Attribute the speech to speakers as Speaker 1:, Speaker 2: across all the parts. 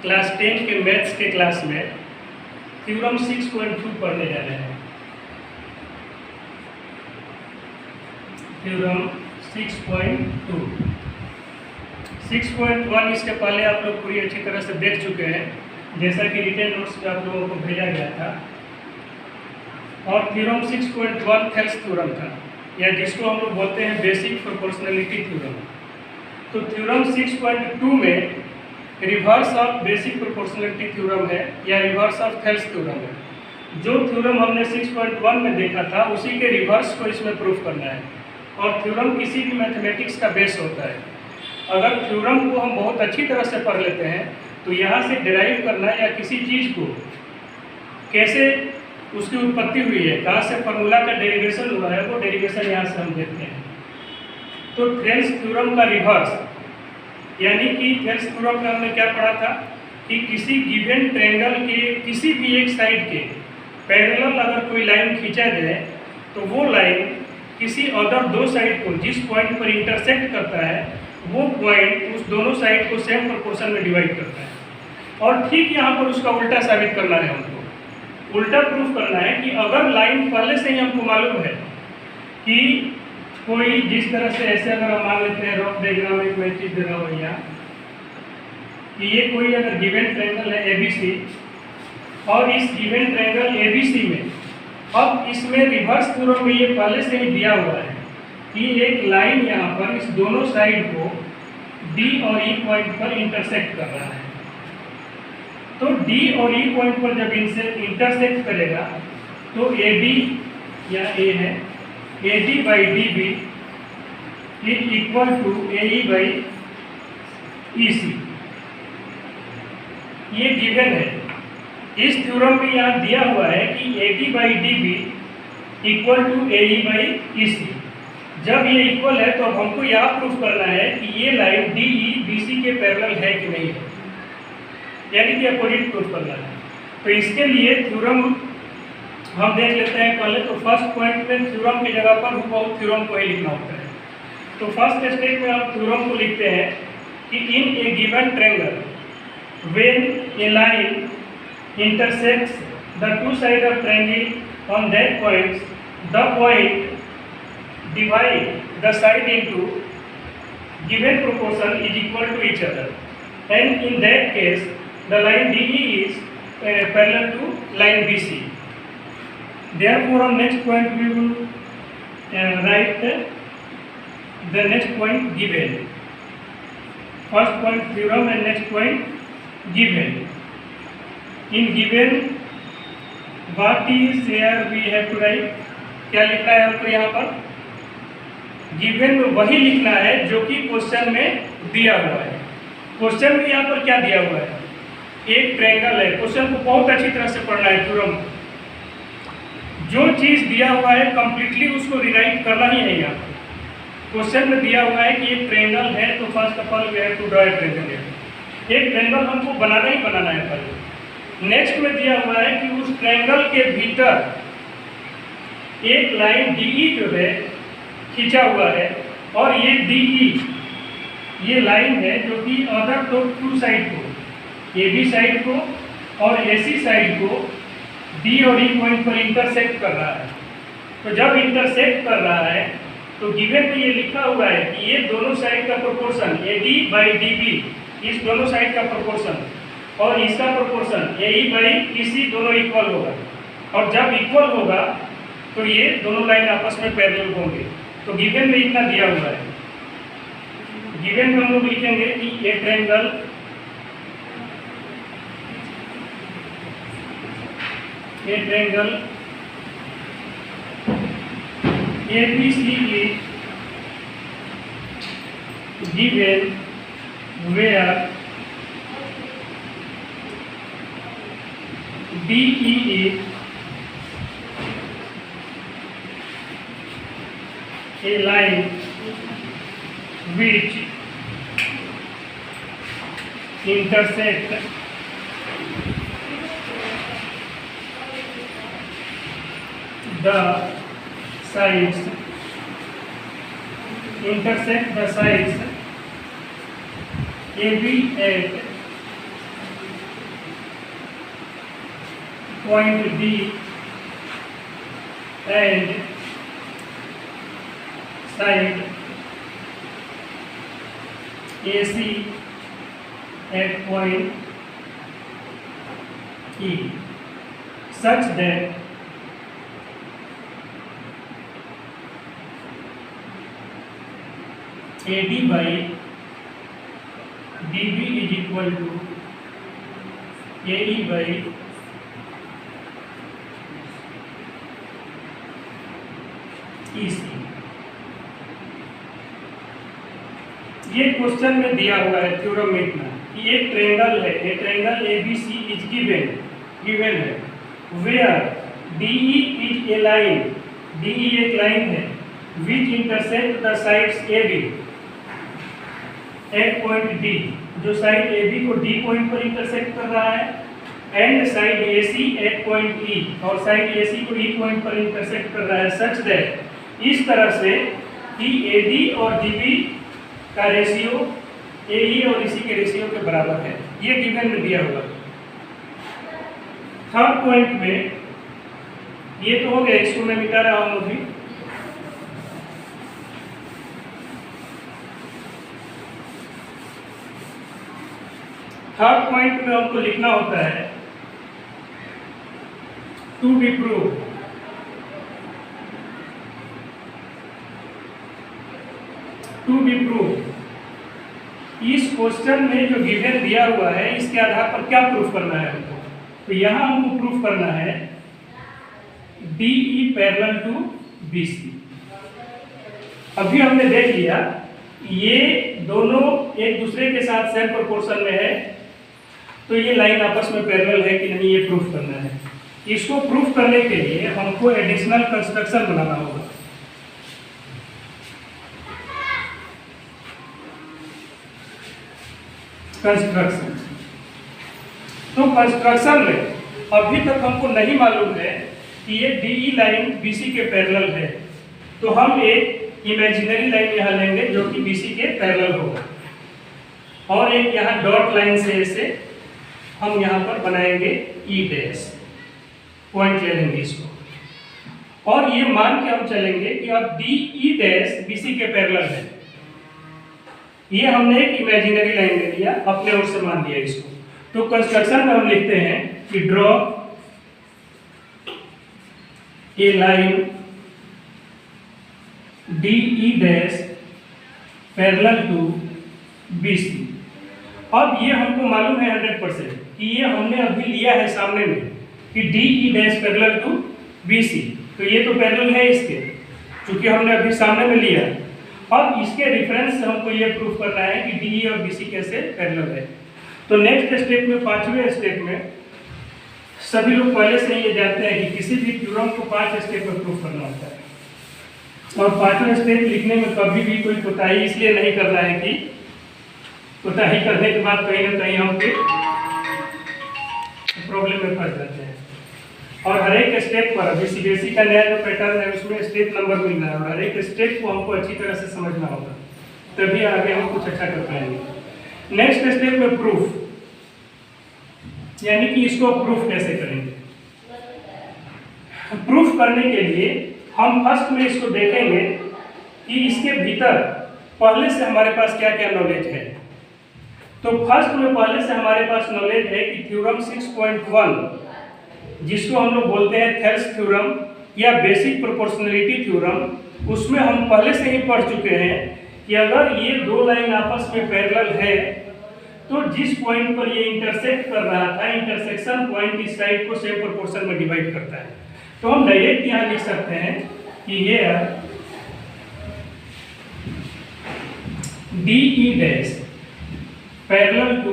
Speaker 1: Class 10 के maths के class में थ्योरम 6.2 पढ़ने जा रहे हैं। थ्योरम 6.2 6.1 इसके पहले आप लोग पूरी अच्छी तरह से देख चुके हैं, जैसा कि रिटन नोट्स में आप लोगों को भेजा गया था। और थ्योरम 6.1 थेल्स थ्योरम था, या जिसको हम लोग बोलते हैं बेसिक प्रोपोर्शनलिटी थ्योरम। तो थ्योरम 6.2 में reverse of basic proportionality theorem है या रिवर्स ऑफ थेल्स थ्योरम है। जो थ्योरम हमने 6.1 में देखा था उसी के रिवर्स को इसमें प्रूफ करना है। और थ्योरम किसी भी मैथमेटिक्स का बेस होता है। अगर थ्योरम को हम बहुत अच्छी तरह से पढ़ लेते हैं तो यहाँ से डिराइव करना या किसी चीज़ को कैसे उसकी उत्पत्ति हुई है, कहाँ से फार्मूला का डेरिवेशन हुआ है, वो डेरिवेशन यहाँ से हम देखते हैं। तो थेल्स थ्योरम का रिवर्स, यानी कि थेल्स थ्योरम में हमने क्या पढ़ा था कि किसी गिवन ट्रायंगल के किसी भी एक साइड के पैरेलल अगर कोई लाइन खींचा जाए तो वो लाइन किसी अदर दो साइड को जिस पॉइंट पर इंटरसेक्ट करता है वो पॉइंट उस दोनों साइड को सेम प्रोपोर्शन में डिवाइड करता है। और ठीक यहाँ पर उसका उल्टा साबित करना है, हमको उल्टा प्रूफ करना है कि अगर लाइन पहले से ही हमको मालूम है कि कोई जिस तरह से ऐसे अगर हम मान लेते हैं रफ डायग्राम एक मैं चीज़ दे रहा हूँ यहाँ कि ये कोई अगर गिवन ट्रायंगल है ABC और इस गिवन ट्रायंगल ABC में अब इसमें रिवर्स थ्योरम में ये पहले से ही दिया हुआ है कि एक लाइन यहाँ पर इस दोनों साइड को D और E पॉइंट पर इंटरसेक्ट कर रहा है। तो D और E पॉइंट पर जब इनसे इंटरसेक्ट करेगा तो AB या A है AD by DB is equal to AE by EC। ये गिवन है। इस थ्योरम में यहाँ दिया हुआ है कि AD by DB equal to AE by EC। जब ये इक्वल है तो हमको यह प्रूफ करना है कि ये लाइन DE BC के पैरेलल है कि नहीं है, यानी कि अपोजिट प्रूफ करना है। तो इसके लिए थ्योरम हम देख लेते हैं पहले। तो फर्स्ट पॉइंट में थ्योरम की जगह पर हुबहू थ्योरम को ही लिखना होता है। तो फर्स्ट स्टेप में हम थ्योरम को लिखते हैं कि in a given triangle when a line intersects the two sides of triangle on that point, the point divide the side into given proportion is equal to each other, and in that case the line DE is parallel to line BC. Therefore on next point we will write the next point given. First point theorem and next point given. In given what is here we have to write, क्या लिखना है हमको यहाँ पर? Given में वही लिखना है जो कि क्वेश्चन में दिया हुआ है। क्वेश्चन में यहाँ पर क्या दिया हुआ है? एक ट्रायंगल है। क्वेश्चन को बहुत अच्छी तरह से पढ़ना है। थ्योरम जो चीज़ दिया हुआ है कंप्लीटली उसको रिराइट करना ही है। यहाँ क्वेश्चन में दिया हुआ है कि एक ट्रायंगल है तो first of all we have to draw a triangle. एक ट्रायंगल हमको बनाना ही बनाना है पहले। नेक्स्ट में दिया हुआ है कि उस ट्रायंगल के भीतर एक लाइन DE जो है खींचा हुआ है और ये DE ये लाइन है जो कि अदर टू साइड को AB साइड को और AC साइड को D और E पॉइंट पर इंटरसेक्ट कर रहा है। तो जब इंटरसेक्ट कर रहा है तो गिवन में ये लिखा हुआ है कि ये दोनों साइड का प्रोपोर्शन AD बाई DB, इस दोनों साइड का प्रोपोर्शन और इसका प्रोपोर्शन AE बाई EC दोनों इक्वल होगा। और जब इक्वल होगा तो ये दोनों लाइन आपस में पैरेलल होंगे। तो गिवन में इतना दिया हुआ है। गिवन में हम लोग लिखेंगे कि ए triangle ABC is given where DE is a line which intersects the sides AB at point D and side AC at point E such that AD by DB is equal to AE by EC। ये question में दिया हुआ है theorem में इतना कि एक triangle है, a triangle ABC is given है where DE is a line, DE एक लाइन है which intersect the sides AB at point D, जो साइड AB को D पॉइंट पर इंटरसेक्ट कर रहा है, and side AC at point E, और साइड AC को E पॉइंट पर इंटरसेक्ट कर रहा है सच दैट, इस तरह से कि AD और DB का रेशियो AE और EC के रेशियो के बराबर है। ये गिवन में दिया हुआ। थर्ड पॉइंट में ये तो हो गया, इसको मैं मिटा रहा हूँ अभी। थर्ड पॉइंट में हमको लिखना होता है टू बी प्रूव, इस क्वेश्चन में जो गिवन दिया हुआ है इसके आधार पर क्या प्रूफ करना है हमको। तो यहाँ हमको प्रूफ करना है DE पैरेलल टू BC। अभी हमने देख लिया ये दोनों एक दूसरे के साथ सेम प्रोपोर्शन में है, तो ये लाइन आपस में पैरेलल है कि नहीं, ये प्रूफ करना है। इसको प्रूफ करने के लिए हमको एडिशनल कंस्ट्रक्शन बनाना होगा। कंस्ट्रक्शन, तो कंस्ट्रक्शन में अभी तक हमको नहीं मालूम है कि ये DE लाइन BC के पैरेलल है, तो हम एक इमेजिनरी लाइन यहाँ लेंगे जो कि BC के पैरेलल होगा, और एक यहाँ डॉट लाइन से ऐसे हम यहाँ पर बनाएंगे E डैश, पॉइंट ले लेंगे इसको, और ये मान के हम चलेंगे कि अब DE डैश BC के पैरेलल है। ये हमने एक इमेजिनरी लाइन ले लिया, अपने ओर से मान लिया इसको। तो कंस्ट्रक्शन में हम लिखते हैं कि draw a line DE dash parallel to BC। अब ये हमको मालूम है 100% कि ये हमने अभी लिया है सामने में कि DE dash parallel to BC, तो ये तो पैरेलल है इसके, क्योंकि हमने अभी सामने में लिया। अब इसके रेफरेंस से हमको ये प्रूफ करना है कि DE और BC कैसे पैरेलल है। तो नेक्स्ट स्टेप में, पांचवें स्टेप में, सभी लोग पहले से ये जानते हैं कि किसी भी थ्योरम को 5 स्टेप में प्रूफ करना होता है, और 5वां स्टेप लिखने में कभी भी कोई कोताही इसलिए नहीं करना है कि कोताही करने के बाद कहीं ना कहीं हम प्रॉब्लम में फंस जाते हैं। और हर एक स्टेप पर, अभी CBSE का नया जो पैटर्न है उसमें स्टेप नंबर मिल रहा है, और हर एक स्टेप को हमको अच्छी तरह से समझना होगा, तभी आगे हम कुछ अच्छा कर पाएंगे। नेक्स्ट स्टेप में प्रूफ, यानी कि इसको प्रूफ कैसे करेंगे। प्रूफ करने के लिए हम फर्स्ट में इसको देखेंगे कि इसके भीतर पहले से हमारे पास क्या क्या नॉलेज है। तो फर्स्ट में पहले से हमारे पास नॉलेज है कि थ्योरम 6.1, जिसको हम लोग बोलते हैं थेल्स थ्योरम या बेसिक प्रोपोर्शनलिटी थ्योरम, उसमें हम पहले से ही पढ़ चुके हैं कि अगर ये दो लाइन आपस में पैरेलल है तो जिस पॉइंट पर ये इंटरसेक्ट कर रहा था, इंटरसेक्शन पॉइंट इस साइड को सेम प्रोपोर्शन में डिवाइड करता है। तो हम डायरेक्ट यहाँ लिख सकते हैं कि ये DE dash parallel to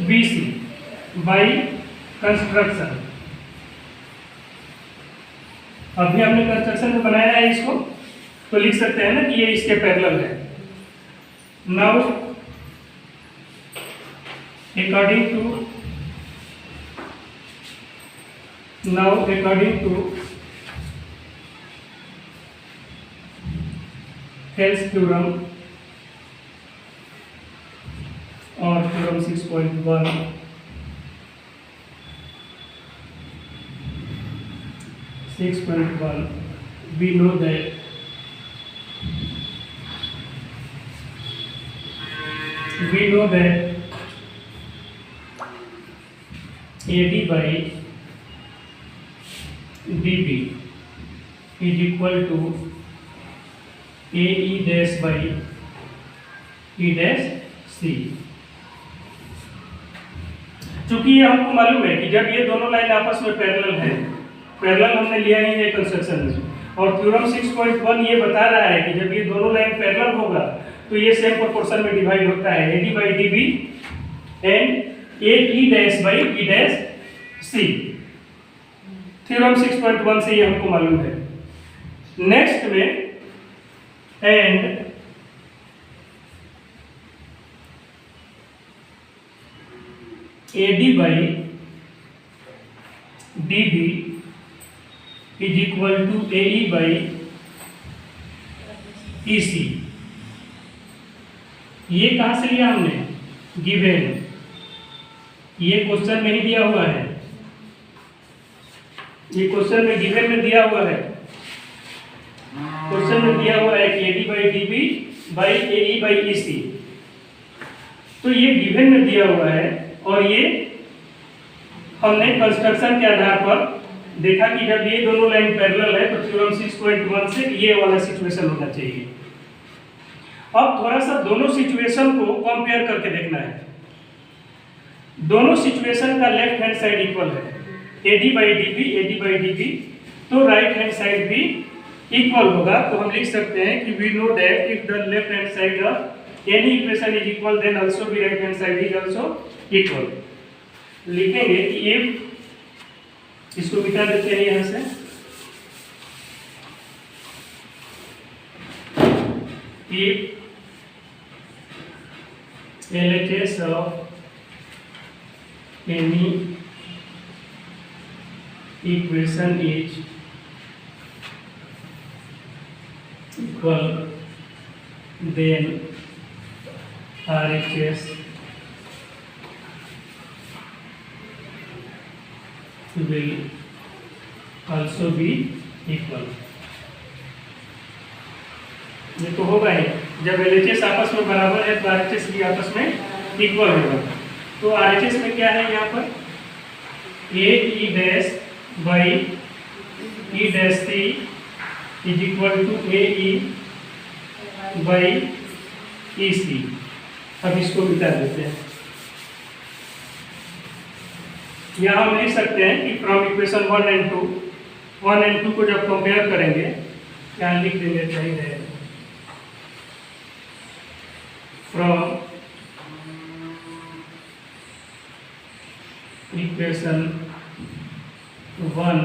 Speaker 1: BC by construction. अभी हमने कंस्ट्रक्शन में बनाया है इसको, तो लिख सकते हैं ना कि ये इसके पैरेलल है। Now according to Thales theorem और theorem 6.1, 6.1, we know that AD by dB is equal to AE dash by E dash C। चूंकि ये हमको मालूम है कि जब ये दोनों लाइन आपस में पैरेलल है, पैरेलल हमने लिया ही है कंस्ट्रक्शन में, और थ्योरम 6.1 ये बता रहा है कि जब ये दोनों लाइन पैरेलल होगा तो ये सेम प्रोपोर्शन में डिवाइड होता है, AD by DB and AE dash by E dash C। Theorem 6.1 से ये हमको मालूम है। नेक्स्ट में and AD by DB is equal to AE by EC। ये कहाँ से लिया हमने? गिवन, ये क्वेश्चन में ही दिया हुआ है, ये क्वेश्चन में गिवन में दिया हुआ है, क्वेश्चन में दिया हुआ है कि AD by DB by AE by EC। तो ये गिवन में दिया हुआ है और ये हमने कंस्ट्रक्शन के आधार पर देखा कि जब ये दोनों लाइन पैरेलल है तो थ्योरम 6.1 से ये वाला सिचुएशन होना चाहिए। अब थोड़ा सा दोनों सिचुएशन को कंपेयर करके देखना है। दोनों सिचुएशन का लेफ्ट हैंड साइड इक्वल है, AD by DB, तो राइट हैंड साइड भी इक्वल होगा। तो हम लिख सकते हैं कि we know that if the left hand side of any equation is equal then also the right hand side is also equal. लिखेंगे कि इफ, इसको मिटा देते हैं यहां से, if LHS of any equation is equal, then RHS will also be equal। ये तो होगा ही, जब LHS आपस में बराबर है तो RHS भी आपस में इक्वल होगा। तो RHS में क्या है यहाँ पर? AE dash by E dash C is equal to AE by EC। अब इसको मिटा देते हैं। यहाँ हम लिख सकते हैं कि फ्रॉम इक्वेशन 1 and 2 को जब कंपेयर करेंगे, यहाँ लिख देंगे चाहिए, फ्रॉम इक्वेशन 1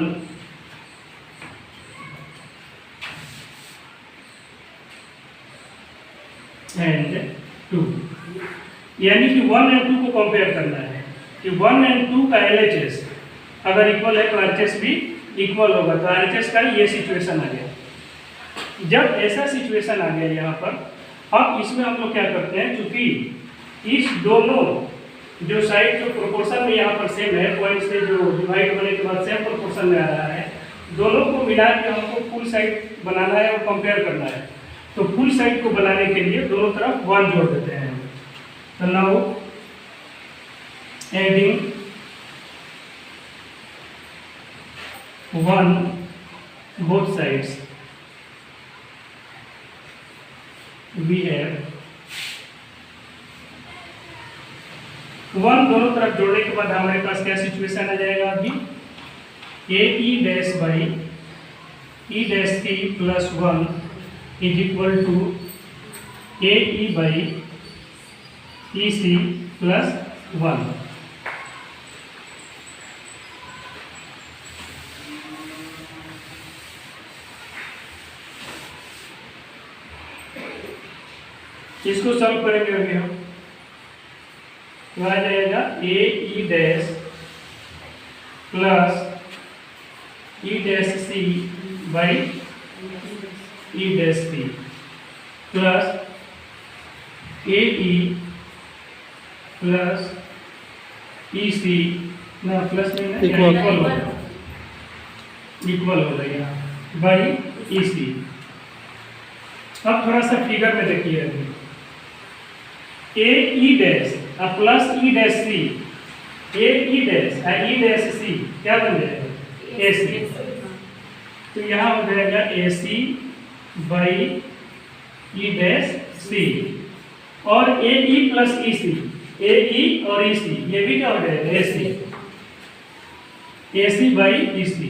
Speaker 1: and 2, यानी कि 1 and 2 को कंपेयर करना है कि 1 and 2 का LHS अगर इक्वल है तो RHS भी इक्वल होगा। तो RHS का ये सिचुएशन आ गया। जब ऐसा सिचुएशन आ गया यहाँ पर, अब इसमें हम लोग क्या करते हैं, चूंकि इस दोनों जो साइड जो प्रोपोर्शन में यहाँ पर सेम है, पॉइंट से जो डिवाइड होने के बाद सेम प्रोपोर्शन में आ रहा है, दोनों को मिला के हमको फुल साइड बनाना है और कंपेयर करना है। तो फुल साइड को बनाने के लिए दोनों तरफ 1 जोड़ देते हैं। तो now adding 1 both sides, we have 1 दोनों तरफ जोड़ने के बाद हमारे पास क्या सिचुएशन आ जाएगा? अभी AE dash by E dash C plus 1 is equal to AE by EC plus 1। इसको सॉल्व करेंगे अभी हम, तो आ जाएगा AE dash plus E dash C by E dash P plus AE plus EC ना प्लस नहीं ना इक्वल होगा, इक्वल हो गया बाई ई सी। अब थोड़ा सा फिगर में देखिए, अभी A E dash plus E dash C, A E dash C क्या बन जाएगा, ए सी। तो यहाँ हो जाएगा A C by E dash सी, और ए E plus E C, A ई और ई सी ये भी क्या हो जाएगा, A C, A C by E C.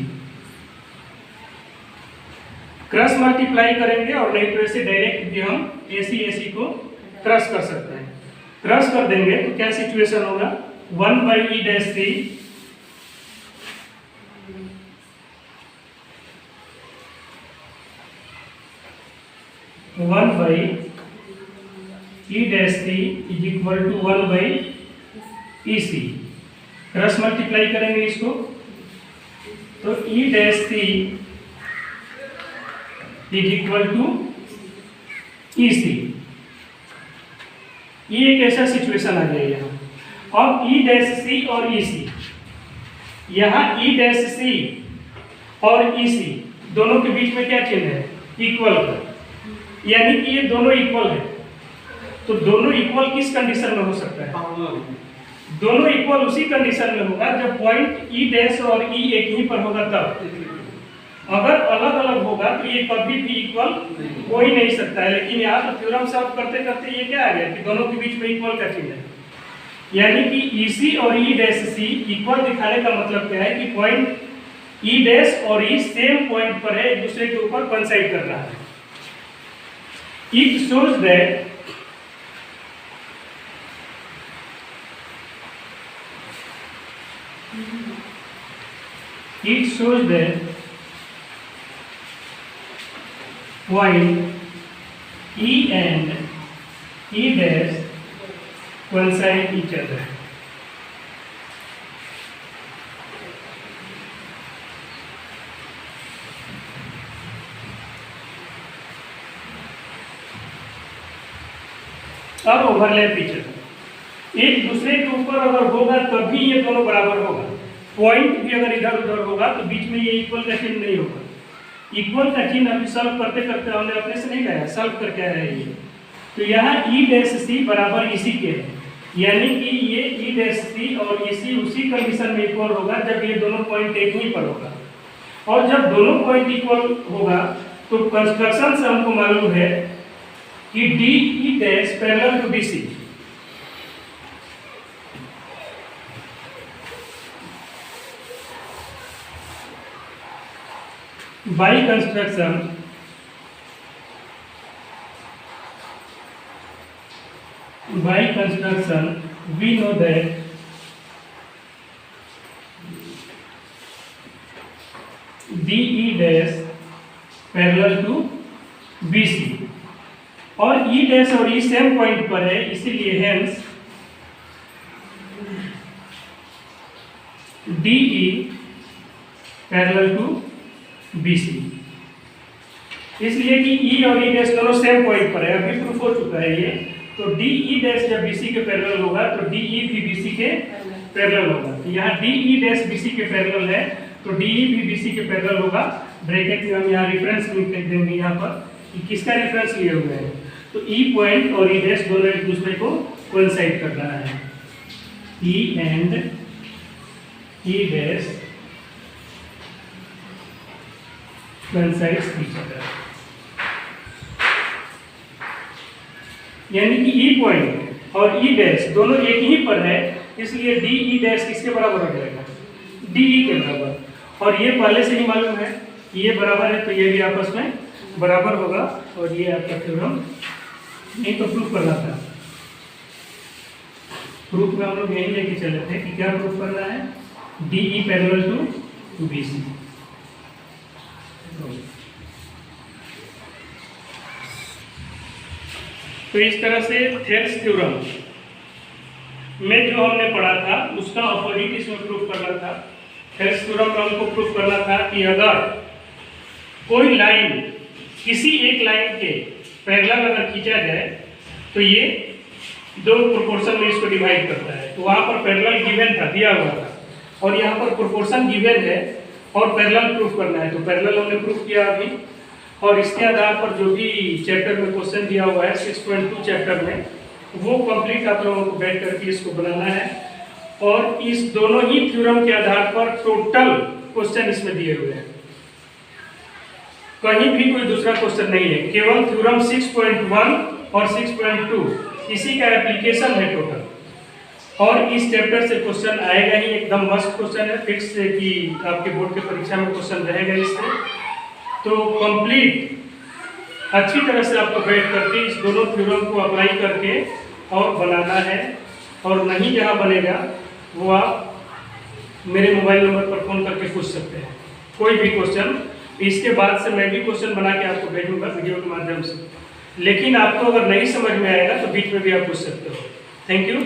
Speaker 1: Cross multiply करेंगे, और नहीं तो ऐसे डायरेक्ट भी हम ए सी को क्रॉस कर सकते हैं। क्रॉस कर देंगे तो क्या सिचुएशन होगा, 1 by E dash C one by E dash C is equal to 1 by E C. Cross multiply करेंगे इसको, तो E dash C is equal to E C. ये एक ऐसा सिचुएशन आ गया यहाँ। अब ई डैश सी और ई सी, यहाँ ई डैश सी और ई सी दोनों के बीच में क्या चिन्ह है, इक्वल का, यानी कि ये दोनों इक्वल है। तो दोनों इक्वल किस कंडीशन में हो सकता है, दोनों इक्वल उसी कंडीशन में होगा जब पॉइंट ई डैश और ई एक ही पर होगा तब। अगर अलग अलग होगा तो ये कभी भी इक्वल हो ही नहीं सकता है। लेकिन यहाँ तो थ्योरम सॉल्व करते करते ये क्या आ गया कि दोनों के बीच में इक्वल का चिन्ह है, यानी कि ई सी और ई डैश सी इक्वल दिखाने का मतलब क्या है कि पॉइंट ई डैश और ई सेम पॉइंट पर है, एक दूसरे के ऊपर कोइंसाइड कर रहा है। It shows that point E and E dash coincide each other. अब ओवरलैप इच अदर, एक दूसरे के ऊपर अगर होगा तभी ये दोनों बराबर होगा। पॉइंट भी अगर इधर उधर होगा तो बीच में ये इक्वल का चिन्ह नहीं होगा। इक्वल का चिन्ह अभी सॉल्व करते करते हमने अपने से नहीं लाया, सॉल्व करके आया है ये। तो यहाँ ई डैश सी बराबर इसी के है, यानी कि ये ई डैश सी और ई सी उसी कंडीशन में इक्वल होगा जब ये दोनों पॉइंट एक ही पर होगा। और जब दोनों पॉइंट इक्वल होगा तो कंस्ट्रक्शन से हमको मालूम है कि D E dash parallel to D C. By construction, we know that DE dash parallel to BC, और E dash और E सेम पॉइंट पर है, इसीलिए hence DE parallel to BC। इसलिए कि E और E डैश दोनों सेम पॉइंट पर है, अभी प्रूफ हो चुका है ये। तो DE डैश जब BC के पैरेलल होगा तो DE भी BC के पैरेलल होगा। तो यहाँ DE डैश BC के पैरेलल है तो DE भी BC के पैरेलल होगा। ब्रैकेट में हम यहाँ रेफरेंस लिख देंगे यहाँ पर कि किसका रेफरेंस लिए हुए हैं। तो E पॉइंट और E डैश दोनों एक दूसरे को कोइंसाइड कर रहा है। E and E dash coincides each other, यानी कि E पॉइंट और E डैश दोनों एक ही पर है, इसलिए DE डैश किसके बराबर हो जाएगा, DE के बराबर। और ये पहले से ही मालूम है कि ये बराबर है तो ये भी आपस में बराबर होगा। और ये आपका थ्योरम नहीं तो प्रूफ करना था। प्रूफ में हम लोग यही लेके चले थे कि क्या प्रूफ करना है, DE पैरेलल टू BC। तो इस तरह से थेल्स थ्योरम में जो हमने पढ़ा था उसका अपोजिट इसमें प्रूफ करना था। थेल्स थ्योरम में हमको प्रूफ करना था कि अगर कोई लाइन किसी एक लाइन के पैरेलल अगर खींचा जाए तो ये दो प्रोपोर्शन में इसको डिवाइड करता है। तो वहाँ पर पैरेलल गिवन था, दिया हुआ था, और यहाँ पर प्रोपोर्शन गिवन है और पैरेलल प्रूफ करना है। तो पैरेलल हमने प्रूफ किया अभी, और इसके आधार पर जो भी चैप्टर में क्वेश्चन दिया हुआ है 6.2 चैप्टर में, वो कंप्लीट आप लोगों को बैठ करके इसको बनाना है। और इस दोनों ही थ्योरम के आधार पर टोटल क्वेश्चन इसमें दिए हुए हैं, कहीं भी कोई दूसरा क्वेश्चन नहीं है, केवल थ्योरम 6.1 और 6.2 इसी का एप्लीकेशन है टोटल। और इस चैप्टर से क्वेश्चन आएगा ही, एकदम मस्त क्वेश्चन है, फिक्स है कि आपके बोर्ड के परीक्षा में क्वेश्चन रहेगा इससे। तो कंप्लीट अच्छी तरह से आपको बैठ करके इस दोनों थ्योरम को अप्लाई करके और बनाना है। और नहीं जहाँ बनेगा वो आप मेरे मोबाइल नंबर पर फ़ोन करके पूछ सकते हैं कोई भी क्वेश्चन। इसके बाद से मैं भी क्वेश्चन बना के आपको भेजूंगा वीडियो के माध्यम से, लेकिन आपको अगर नहीं समझ में आएगा तो बीच में भी आप पूछ सकते हो। Thank you.